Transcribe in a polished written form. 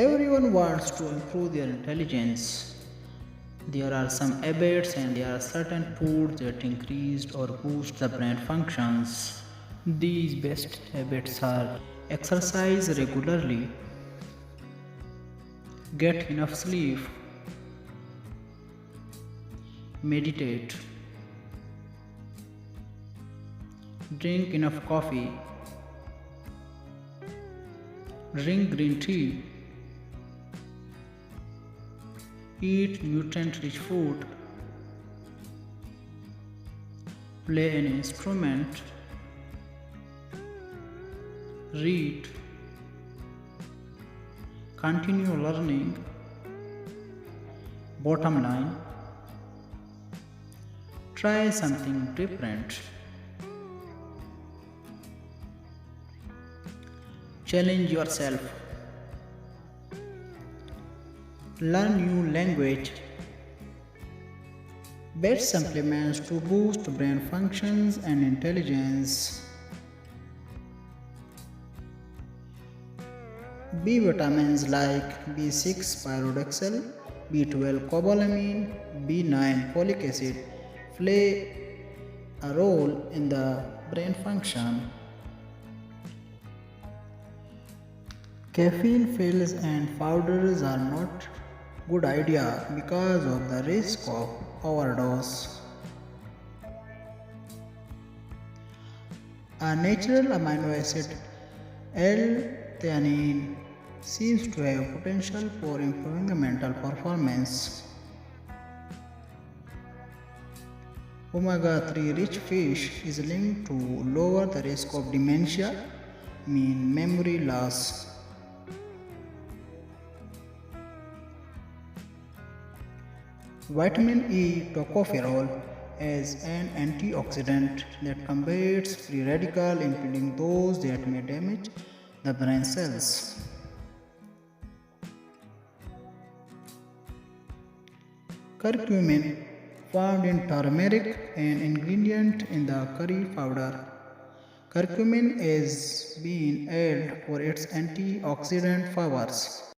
Everyone wants to improve their intelligence. There are some habits and there are certain foods that increase or boost the brain functions. These best habits are exercise regularly, get enough sleep, meditate, drink enough coffee, drink green tea, eat nutrient rich food, play an instrument, read, continue learning. Bottom line, try something different. Challenge yourself. Learn new language. Best supplements to boost brain functions and intelligence. B vitamins like B6 pyridoxal, B12 cobalamin, B9 folic acid play a role in the brain function. Caffeine pills and powders are not good idea because of the risk of overdose. A natural amino acid L-theanine seems to have potential for improving the mental performance. Omega-3 rich fish is linked to lower the risk of dementia, mean memory loss. Vitamin E tocopherol is an antioxidant that combats free radicals, including those that may damage the brain cells. Curcumin, found in turmeric, an ingredient in the curry powder. Curcumin is being hailed for its antioxidant powers.